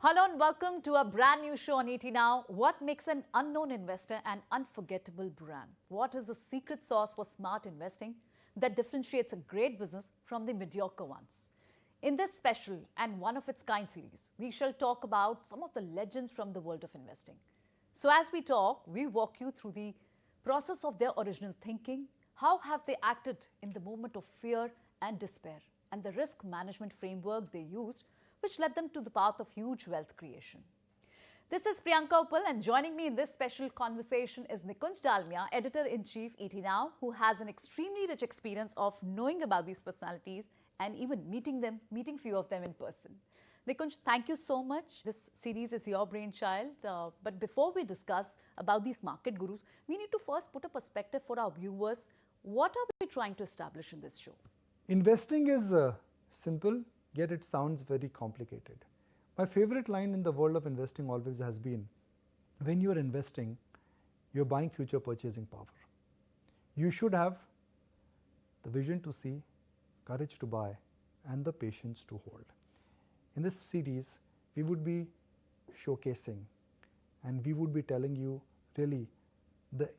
Hello and welcome to a brand new show on ET Now. What makes an unknown investor an unforgettable brand? What is the secret sauce for smart investing that differentiates a great business from the mediocre ones? In this special and one of its kind series, we shall talk about some of the legends from the world of investing. So as we talk, we walk you through the process of their original thinking, how have they acted in the moment of fear and despair, and the risk management framework they used which led them to the path of huge wealth creation. This is Priyanka Uppal, and joining me in this special conversation is Nikunj Dalmia, Editor-in-Chief ET Now, who has an extremely rich experience of knowing about these personalities and even meeting few of them in person. Nikunj, thank you so much. This series is your brainchild. But before we discuss about these market gurus, we need to first put a perspective for our viewers. What are we trying to establish in this show? Investing is simple, yet it sounds very complicated. My favorite line in the world of investing always has been, when you are investing, you are buying future purchasing power. You should have the vision to see, courage to buy, and the patience to hold. In this series, we would be showcasing and we would be telling you really the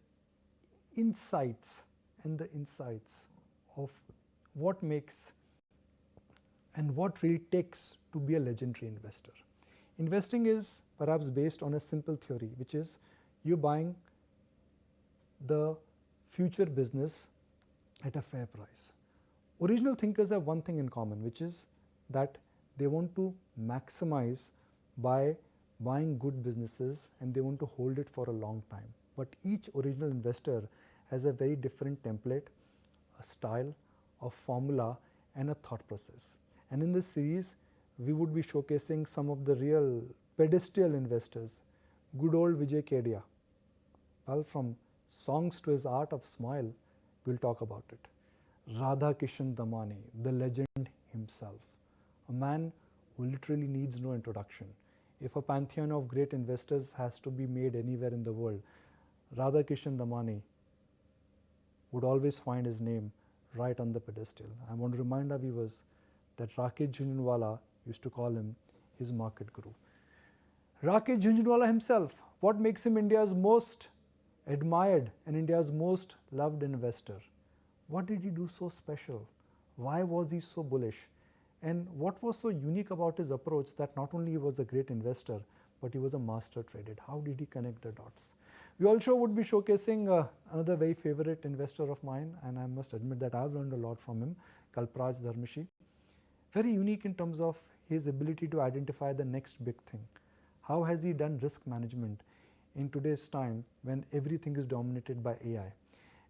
insights of what makes and what really takes to be a legendary investor. Investing is perhaps based on a simple theory, which is you buying the future business at a fair price. Original thinkers have one thing in common, which is that they want to maximize by buying good businesses and they want to hold it for a long time. But each original investor has a very different template, a style, a formula, and a thought process. And in this series, we would be showcasing some of the real pedestal investors. Good old Vijay Kedia. Well, from songs to his art of smile, we'll talk about it. Radha Kishan Damani, the legend himself. A man who literally needs no introduction. If a pantheon of great investors has to be made anywhere in the world, Radha Kishan Damani would always find his name right on the pedestal. I want to remind our viewers that Rakesh Jhunjhunwala used to call him his market guru. Rakesh Jhunjhunwala himself, what makes him India's most admired and India's most loved investor? What did he do so special? Why was he so bullish? And what was so unique about his approach that not only he was a great investor, but he was a master trader? How did he connect the dots? We also would be showcasing another very favorite investor of mine, and I must admit that I've learned a lot from him, Kalpraj Dharmishi. Very unique in terms of his ability to identify the next big thing. How has he done risk management in today's time when everything is dominated by AI?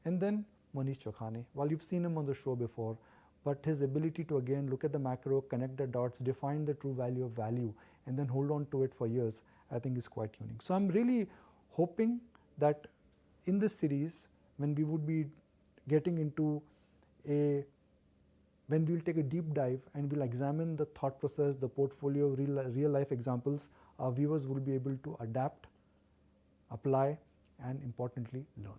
And then Manish Chokhane. While you've seen him on the show before, but his ability to again look at the macro, connect the dots, define the true value of value, and then hold on to it for years, I think is quite unique. So I'm really hoping that in this series, when we would be getting into when we'll take a deep dive and we'll examine the thought process, the portfolio, real life examples, our viewers will be able to adapt, apply, and importantly, learn.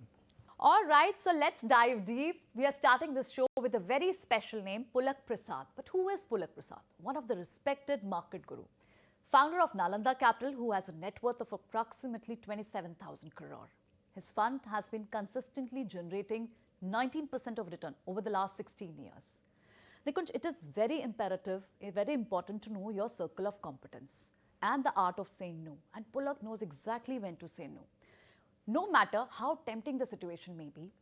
All right, so let's dive deep. We are starting this show with a very special name, Pulak Prasad. But who is Pulak Prasad? One of the respected market guru, founder of Nalanda Capital, who has a net worth of approximately 27,000 crore. His fund has been consistently generating 19% of return over the last 16 years. Nikunj, it is very imperative, very important to know your circle of competence and the art of saying no. And Pulak knows exactly when to say no. No matter how tempting the situation may be,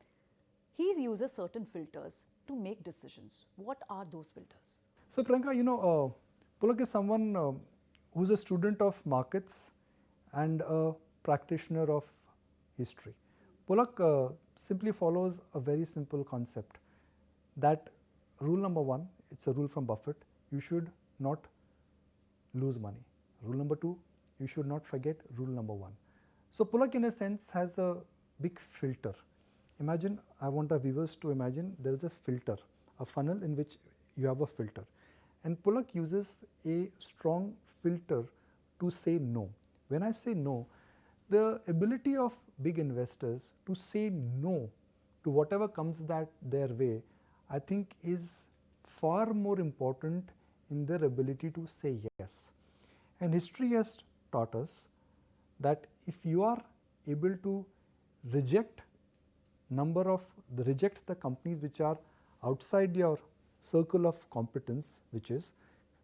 he uses certain filters to make decisions. What are those filters? So Priyanka, Pulak is someone who's a student of markets and a practitioner of history. Pulak simply follows a very simple concept that rule number one, it's a rule from Buffett, you should not lose money. Rule number two, you should not forget rule number one. So Pulak in a sense has a big filter. Imagine, I want our viewers to imagine there is a filter, a funnel in which you have a filter. And Pulak uses a strong filter to say no. When I say no, the ability of big investors to say no to whatever comes their way, I think is far more important in their ability to say yes. And history has taught us that if you are able to reject the companies which are outside your circle of competence, which is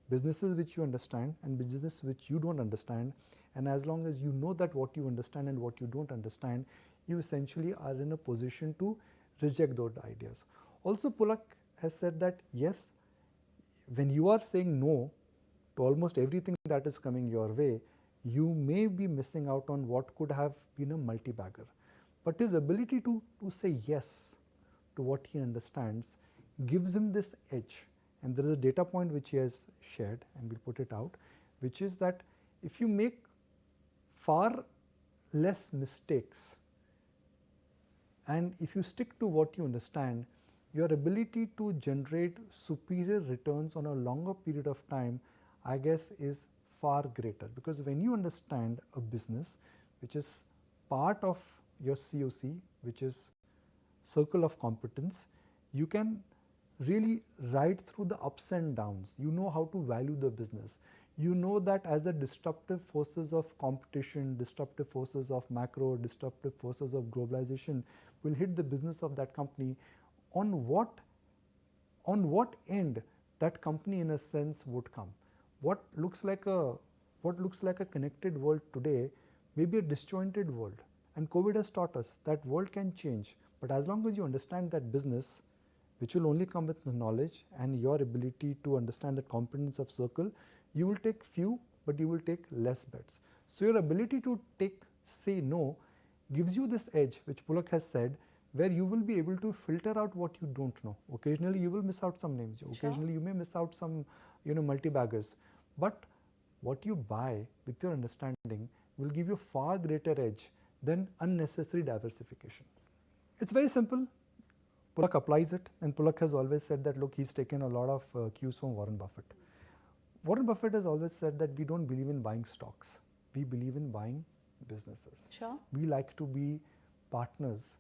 businesses which you understand and business which you don't understand, and as long as you know that what you understand and what you don't understand, you essentially are in a position to reject those ideas. Also, Pulak has said that yes, when you are saying no to almost everything that is coming your way, you may be missing out on what could have been a multi-bagger. But his ability to say yes to what he understands gives him this edge. And there is a data point which he has shared, and we'll put it out, which is that if you make far less mistakes and if you stick to what you understand, your ability to generate superior returns on a longer period of time, I guess, is far greater. Because when you understand a business which is part of your COC, which is circle of competence, you can really ride through the ups and downs. You know how to value the business. You know that as the disruptive forces of competition, disruptive forces of macro, disruptive forces of globalization will hit the business of that company, on what end that company in a sense would come. What looks like a connected world today may be a disjointed world, and COVID has taught us that world can change, but as long as you understand that business, which will only come with the knowledge and your ability to understand the competence of circle, you will take few, but you will take less bets. So your ability to say no gives you this edge, which Pulak has said, where you will be able to filter out what you don't know. Occasionally you will miss out some names, occasionally you may miss out some multi-baggers, but what you buy with your understanding will give you far greater edge than unnecessary diversification. It's very simple. Pulak applies it, and Pulak has always said that, look, he's taken a lot of cues from Warren Buffett. Warren Buffett has always said that we don't believe in buying stocks, we believe in buying businesses. Sure. We like to be partners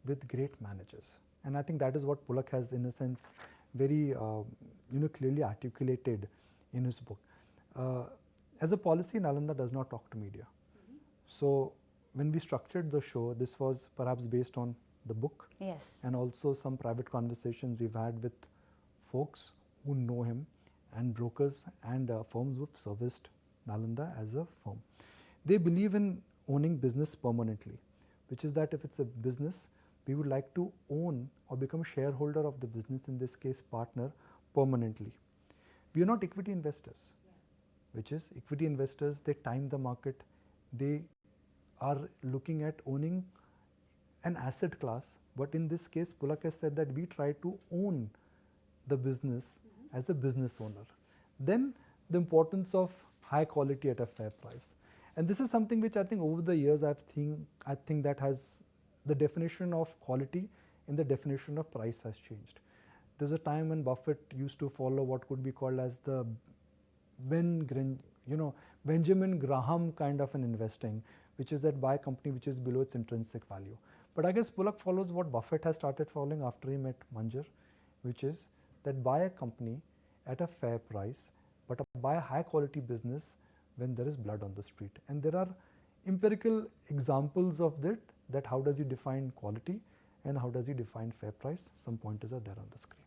with great managers, and I think that is what Pulak has, in a sense, very clearly articulated in his book. As a policy, Nalanda does not talk to media. So when we structured the show, this was perhaps based on the book, yes, and also some private conversations we've had with folks who know him and brokers and firms who've serviced Nalanda as a firm. They believe in owning business permanently, which is that if it's a business, we would like to own or become shareholder of the business, in this case partner, permanently. We are not equity investors, which is equity investors, they time the market, they are looking at owning an asset class, but in this case Pulak has said that we try to own the business as a business owner. Then the importance of high quality at a fair price, and this is something which I think over the years I think that has the definition of quality and the definition of price has changed. There's a time when Buffett used to follow what could be called as the Benjamin Graham kind of an investing, which is that buy a company which is below its intrinsic value. But I guess Pulak follows what Buffett has started following after he met Manjar, which is that buy a company at a fair price, but buy a high quality business when there is blood on the street. And there are empirical examples of that how does he define quality and how does he define fair price. Some pointers are there on the screen.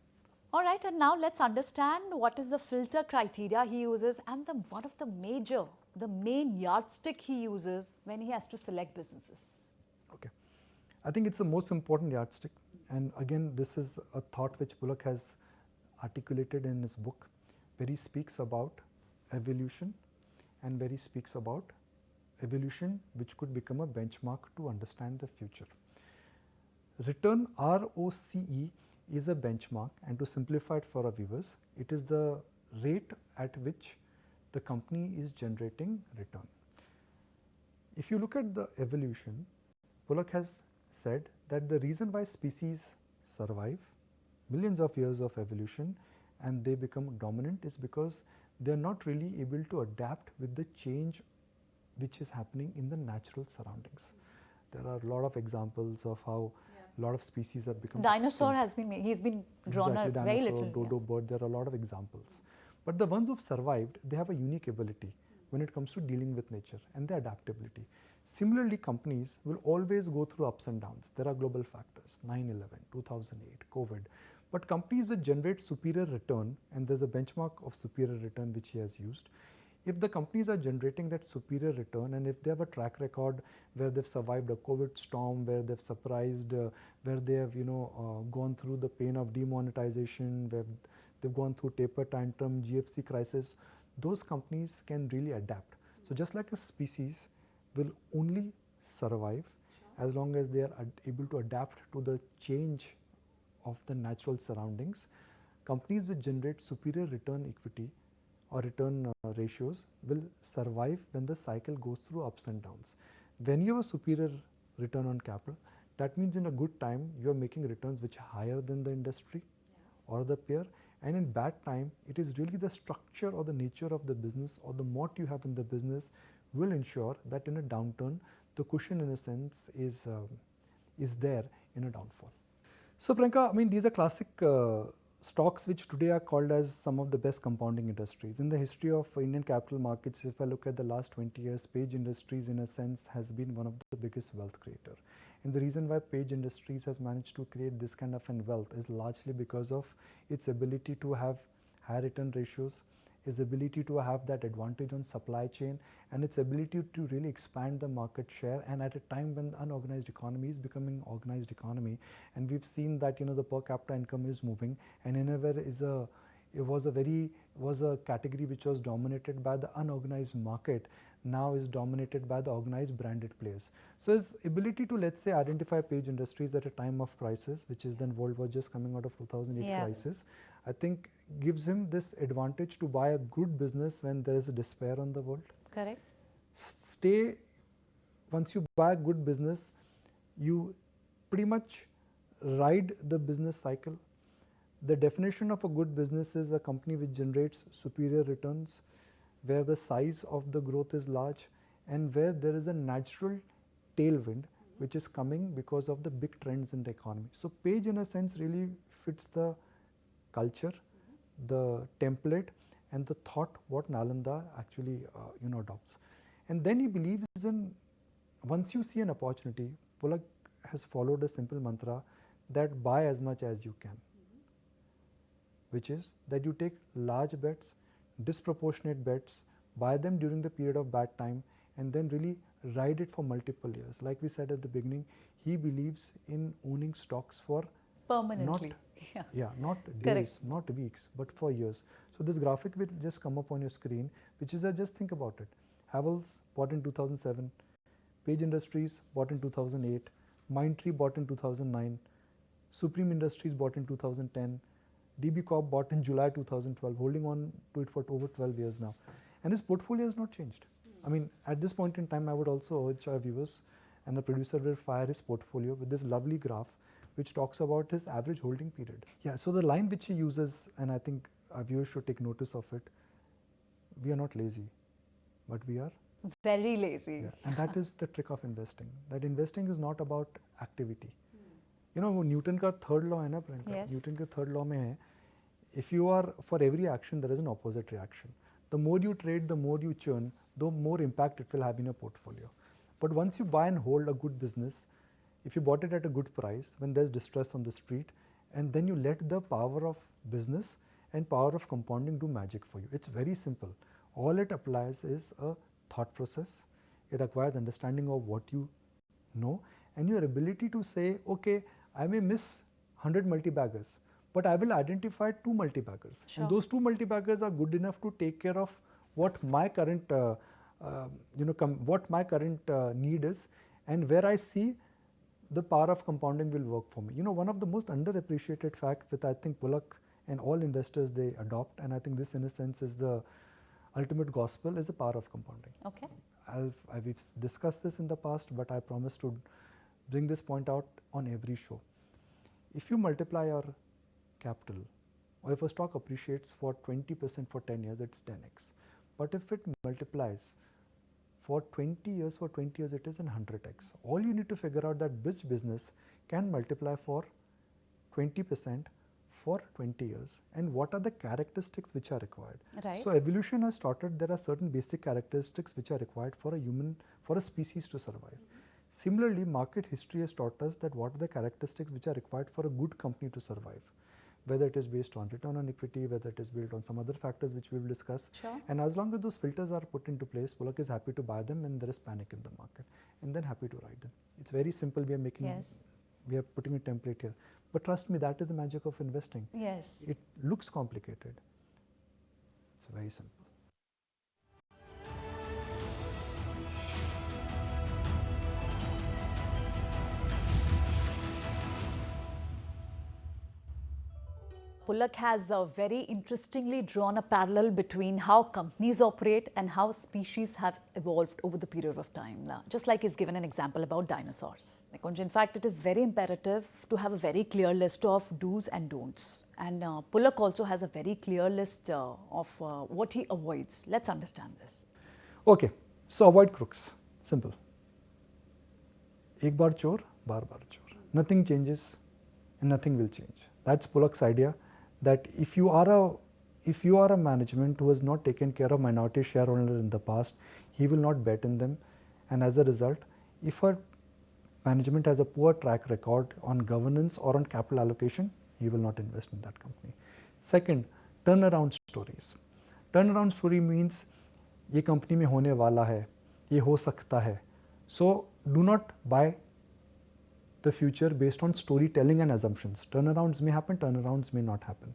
All right, and now let's understand what is the filter criteria he uses and one of the main yardstick he uses when he has to select businesses. Okay, I think it's the most important yardstick, and again this is a thought which Pulak has articulated in his book, where he speaks about evolution and where he speaks about evolution which could become a benchmark to understand the future. Return, ROCE, is a benchmark, and to simplify it for our viewers, it is the rate at which the company is generating return. If you look at the evolution, Pulak has said that the reason why species survive millions of years of evolution and they become dominant is because they are not really able to adapt with the change which is happening in the natural surroundings. There are a lot of examples of how a lot of species have become Dinosaur extinct. he's been drawn Exactly, very dinosaur, little. dodo bird, there are a lot of examples. But the ones who have survived, they have a unique ability, when it comes to dealing with nature and the adaptability. Similarly, companies will always go through ups and downs. There are global factors, 9/11, 2008, COVID. But companies which generate superior return, and there's a benchmark of superior return which he has used, if the companies are generating that superior return and if they have a track record where they've survived a COVID storm, where they've surprised, where they have gone through the pain of demonetization, where they've gone through taper tantrum, GFC crisis, those companies can really adapt. So just like a species will only survive as long as they are able to adapt to the change of the natural surroundings, companies which generate superior return equity or return ratios will survive when the cycle goes through ups and downs. When you have a superior return on capital, that means in a good time you are making returns which are higher than the industry or the peer, and in bad time it is really the structure or the nature of the business or the moat you have in the business will ensure that in a downturn the cushion in a sense is there in a downfall. So Priyanka, I mean these are classic stocks which today are called as some of the best compounding industries. In the history of Indian capital markets, if I look at the last 20 years, Page Industries in a sense has been one of the biggest wealth creator. And the reason why Page Industries has managed to create this kind of an wealth is largely because of its ability to have high return ratios, its ability to have that advantage on supply chain, and its ability to really expand the market share, and at a time when the unorganized economy is becoming organized economy, and we've seen that the per capita income is moving, and Innerwear was a category which was dominated by the unorganized market, now is dominated by the organized branded players. So his ability to, let's say, identify Page Industries at a time of crisis, which is then world was just coming out of 2008 crisis, I think gives him this advantage to buy a good business when there is a despair on the world. Correct. Once you buy a good business, you pretty much ride the business cycle. The definition of a good business is a company which generates superior returns, where the size of the growth is large, and where there is a natural tailwind which is coming because of the big trends in the economy. So Page in a sense really fits the culture, the template, and the thought what Nalanda actually adopts. And then he believes in, once you see an opportunity, Pulak has followed a simple mantra that buy as much as you can, which is that you take large bets, disproportionate bets, buy them during the period of bad time, and then really ride it for multiple years. Like we said at the beginning, he believes in owning stocks for permanently. Not days, not weeks, but for years. So this graphic will just come up on your screen, which is just think about it. Havells bought in 2007, Page Industries bought in 2008, Mindtree bought in 2009, Supreme Industries bought in 2010, DB Corp bought in July 2012, holding on to it for over 12 years now. And his portfolio has not changed. I mean, at this point in time, I would also urge our viewers, and the producer will fire his portfolio with this lovely graph which talks about his average holding period. Yeah, so the line which he uses, and I think our viewers should take notice of it, we are not lazy, but we are very lazy. Yeah, and that is the trick of investing. That investing is not about activity. Newton का third law है ना Priyanka? Yes. Newton के third law में है, if you are, for every action there is an opposite reaction. The more you trade, the more you churn, the more impact it will have in your portfolio. But once you buy and hold a good business, if you bought it at a good price, when there's distress on the street, and then you let the power of business and power of compounding do magic for you. It's very simple. All it applies is a thought process. It acquires understanding of what you know, and your ability to say, okay, I may miss 100 multi-baggers, but I will identify 2 multi-baggers. Sure. And those 2 multi-baggers are good enough to take care of what my current, need is, and where I see the power of compounding will work for me. One of the most underappreciated facts that I think Pulak and all investors they adopt, and I think this in a sense is the ultimate gospel, is the power of compounding. Okay. We've discussed this in the past, but I promise to bring this point out on every show. If you multiply your capital, or if a stock appreciates for 20% for 10 years, it's 10x. But if it multiplies for 20 years, it is in 100x. All you need to figure out that which business can multiply for 20% for 20 years and what are the characteristics which are required. Right. So evolution has taught us there are certain basic characteristics which are required for a species to survive. Similarly, market history has taught us that what are the characteristics which are required for a good company to survive, whether it is based on return on equity, whether it is built on some other factors which we will discuss. Sure. And as long as those filters are put into place, Pulak is happy to buy them when there is panic in the market, and then happy to ride them. It's very simple. We are making, Yes. we are putting a template here. But trust me, that is the magic of investing. Yes. It looks complicated. It's very simple. Pulak has very interestingly drawn a parallel between how companies operate and how species have evolved over the period of time. Just like he's given an example about dinosaurs. Nikunj, in fact, it is very imperative to have a very clear list of do's and don'ts. And Pulak also has a very clear list of what he avoids. Let's understand this. Okay, so avoid crooks. Simple. Ek baar chor, baar chor. Nothing changes and nothing will change. That's Pulak's idea. That if you are a management who has not taken care of minority shareholders in the past, he will not bet in them, and as a result, if a management has a poor track record on governance or on capital allocation, he will not invest in that company. Second, turnaround stories. Turnaround story means ये company में होने वाला है, ये हो सकता है. So do not buy the future based on storytelling and assumptions. Turnarounds may happen, turnarounds may not happen.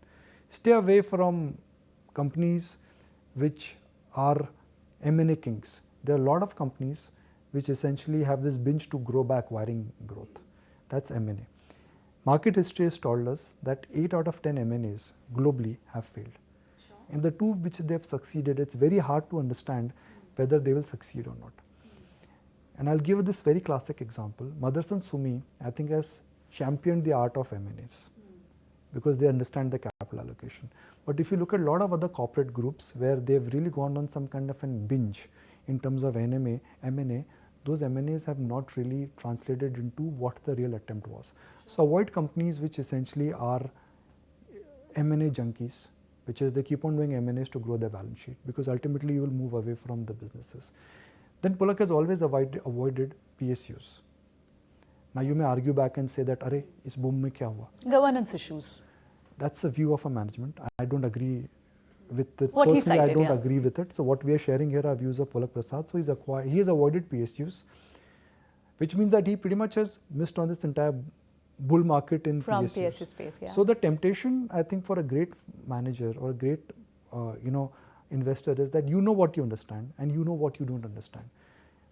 Stay away from companies which are M&A kings. There are a lot of companies which essentially have this binge to grow by acquiring growth. That's M&A. Market history has told us that 8 out of 10 M&As globally have failed. Sure. And the 2 which they have succeeded, it's very hard to understand whether they will succeed or not. And I'll give this very classic example. Motherson Sumi, I think, has championed the art of M&As because they understand the capital allocation. But if you look at a lot of other corporate groups where they've really gone on some kind of a binge in terms of M&A, those M&As have not really translated into what the real attempt was. So avoid companies which essentially are M&A junkies, which is they keep on doing M&As to grow their balance sheet, because ultimately you will move away from the businesses. Then Pulak has always avoided PSUs. Now you may argue back and say that, "Arey, is boom mein kya hua?" Governance issues. That's the view of a management. I don't agree with it. What he Personally, cited, I don't yeah. agree with it. So what we are sharing here are views of Pulak Prasad. So he has avoided PSUs, which means that he pretty much has missed on this entire bull market in From PSUs. PSU space, yeah. So the temptation, I think, for a great manager or a great, investor is that you know what you understand and you know what you don't understand.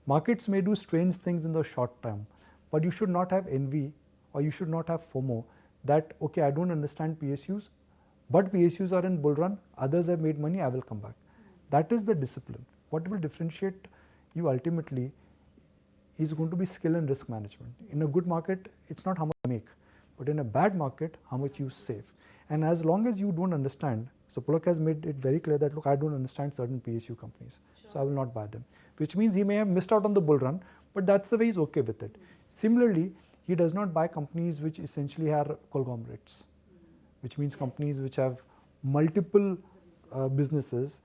Markets may do strange things in the short term, but you should not have envy or you should not have FOMO that, okay, I don't understand PSUs, but PSUs are in bull run, others have made money, I will come back. That is the discipline. What will differentiate you ultimately is going to be skill and risk management. In a good market, it's not how much you make, but in a bad market, how much you save. And as long as you don't understand, so Pulak has made it very clear that, look, I don't understand certain PSU companies, so I will not buy them. Which means he may have missed out on the bull run, but that's the way he's okay with it. Similarly, he does not buy companies which essentially are conglomerates, which means companies which have multiple businesses,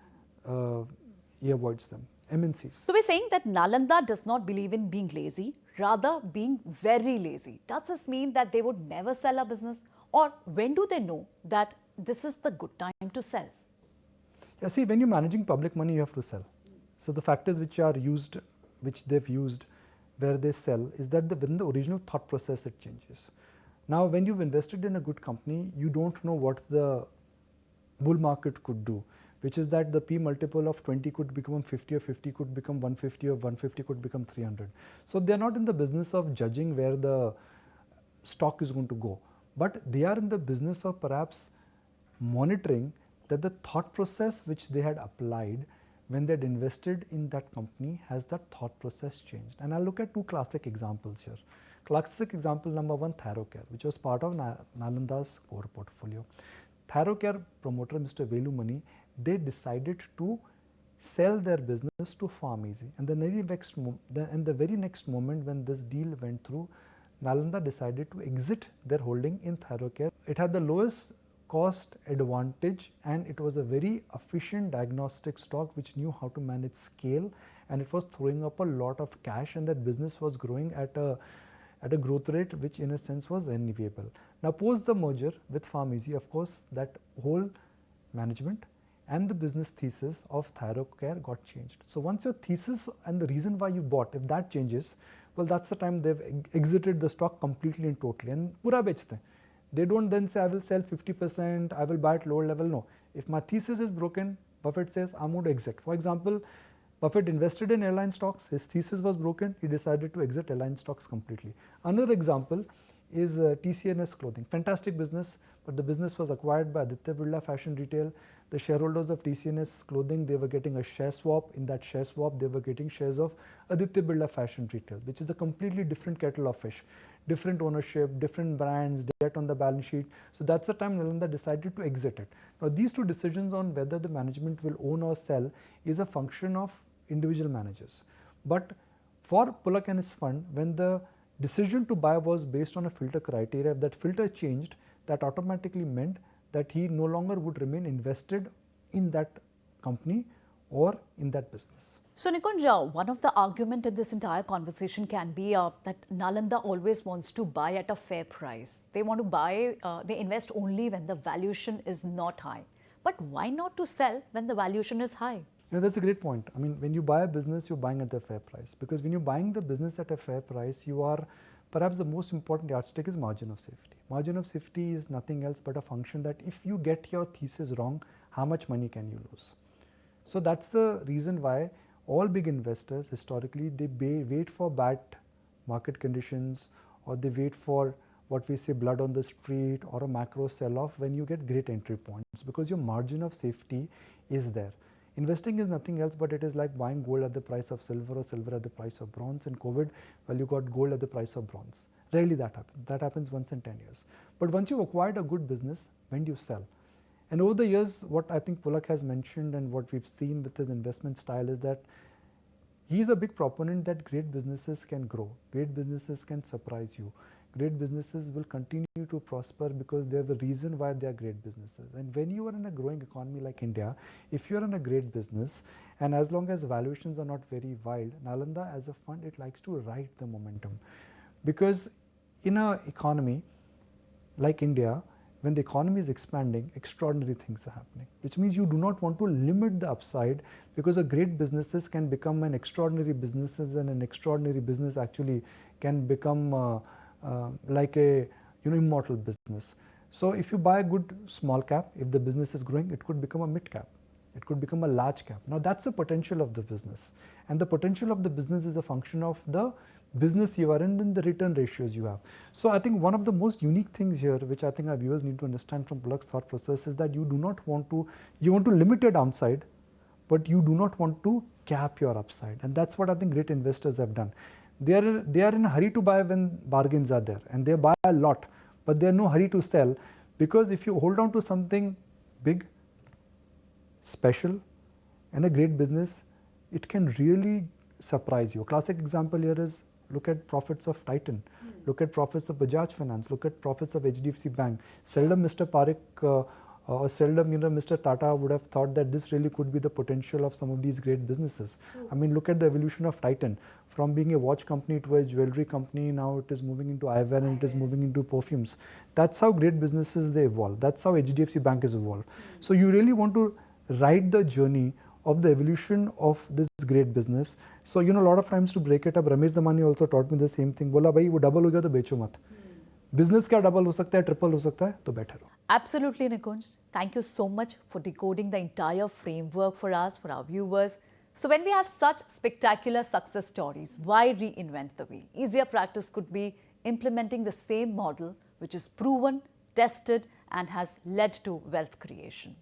he avoids them. MNCs. So we're saying that Nalanda does not believe in being lazy, rather being very lazy. Does this mean that they would never sell a business? Or when do they know that this is the good time to sell? Yeah, see, when you're managing public money, you have to sell. So the factors which are used, which they've used where they sell, is that within the original thought process it changes. Now, when you've invested in a good company, you don't know what the bull market could do, which is that the P multiple of 20 could become 50 or 50 could become 150 or 150 could become 300. So they're not in the business of judging where the stock is going to go, but they are in the business of perhaps monitoring that the thought process which they had applied when they had invested in that company, has that thought process changed? And I'll look at 2 classic examples here. Classic example number 1, Tharocare, which was part of Nalanda's core portfolio. Tharocare promoter Mr. Velu Mani, they decided to sell their business to PharmEasy. And the very next moment when this deal went through, Nalanda decided to exit their holding in Tharocare. It had the lowest cost advantage, and it was a very efficient diagnostic stock which knew how to manage scale, and it was throwing up a lot of cash, and that business was growing at a growth rate which in a sense was enviable. Now post the merger with Pharmacy, of course that whole management and the business thesis of Thyrocare got changed. So once your thesis and the reason why you bought, if that changes, well that's the time they've exited the stock completely and totally and pura bechte. They don't then say I will sell 50%, I will buy at lower level. No, if my thesis is broken, Buffett says I'm going to exit. For example, Buffett invested in airline stocks, his thesis was broken, he decided to exit airline stocks completely. Another example is TCNS Clothing, fantastic business, but the business was acquired by Aditya Birla Fashion Retail. The shareholders of TCNS Clothing, they were getting a share swap. In that share swap, they were getting shares of Aditya Birla Fashion Retail, which is a completely different kettle of fish, different ownership, different brands, debt on the balance sheet. So that's the time Nalanda decided to exit it. Now these two decisions on whether the management will own or sell is a function of individual managers. But for Pulak and his fund, when the decision to buy was based on a filter criteria, if that filter changed, that automatically meant that he no longer would remain invested in that company or in that business. So Nikunj, one of the argument in this entire conversation can be that Nalanda always wants to buy at a fair price. They want to buy, they invest only when the valuation is not high. But why not to sell when the valuation is high? That's a great point. I mean, when you buy a business, you're buying at a fair price. Because when you're buying the business at a fair price, you are, perhaps the most important yardstick is margin of safety. Margin of safety is nothing else but a function that if you get your thesis wrong, how much money can you lose? So that's the reason why all big investors historically, they wait for bad market conditions, or they wait for what we say blood on the street or a macro sell-off when you get great entry points, because your margin of safety is there. Investing is nothing else but it is like buying gold at the price of silver or silver at the price of bronze. In COVID, well, you got gold at the price of bronze. Rarely that happens. That happens once in 10 years. But once you've acquired a good business, when do you sell? And over the years, what I think Pulak has mentioned and what we've seen with his investment style is that he's a big proponent that great businesses can grow. Great businesses can surprise you. Great businesses will continue to prosper because they have a reason why they are great businesses. And when you are in a growing economy like India, if you are in a great business, and as long as valuations are not very wild, Nalanda as a fund, it likes to ride the momentum. Because in an economy like India, when the economy is expanding, extraordinary things are happening, which means you do not want to limit the upside, because a great businesses can become an extraordinary businesses, and an extraordinary business actually can become like a immortal business. So if you buy a good small cap, if the business is growing, it could become a mid cap, it could become a large cap. Now that's the potential of the business, and the potential of the business is a function of the business you are in and the return ratios you have. So I think one of the most unique things here, which I think our viewers need to understand from Pulak's thought process, is that you want to limit your downside, but you do not want to cap your upside. And that's what I think great investors have done. They are in a hurry to buy when bargains are there, and they buy a lot, but they are no hurry to sell, because if you hold on to something big, special, and a great business, it can really surprise you. A classic example here is, look at profits of Titan, look at profits of Bajaj Finance, look at profits of HDFC Bank. Seldom Mr. Parekh or seldom Mr. Tata would have thought that this really could be the potential of some of these great businesses. I mean, look at the evolution of Titan, from being a watch company to a jewelry company. Now it is moving into eyewear and it is moving into perfumes. That's how great businesses, they evolve. That's how HDFC Bank is evolved. So you really want to ride the journey of the evolution of this great business. So a lot of times, to break it up, Ramesh Damani also taught me the same thing. बोला भाई वो double हो गया तो बेचो मत. Business क्या double हो सकता है, triple हो सकता है, तो बैठे रहो. Absolutely, Nikunj. Thank you so much for decoding the entire framework for us, for our viewers. So when we have such spectacular success stories, why reinvent the wheel? Easier practice could be implementing the same model, which is proven, tested, and has led to wealth creation.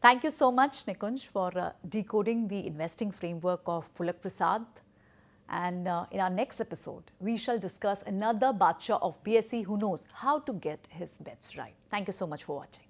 Thank you so much, Nikunj, for decoding the investing framework of Pulak Prasad. And in our next episode, we shall discuss another Badshah of BSE who knows how to get his bets right. Thank you so much for watching.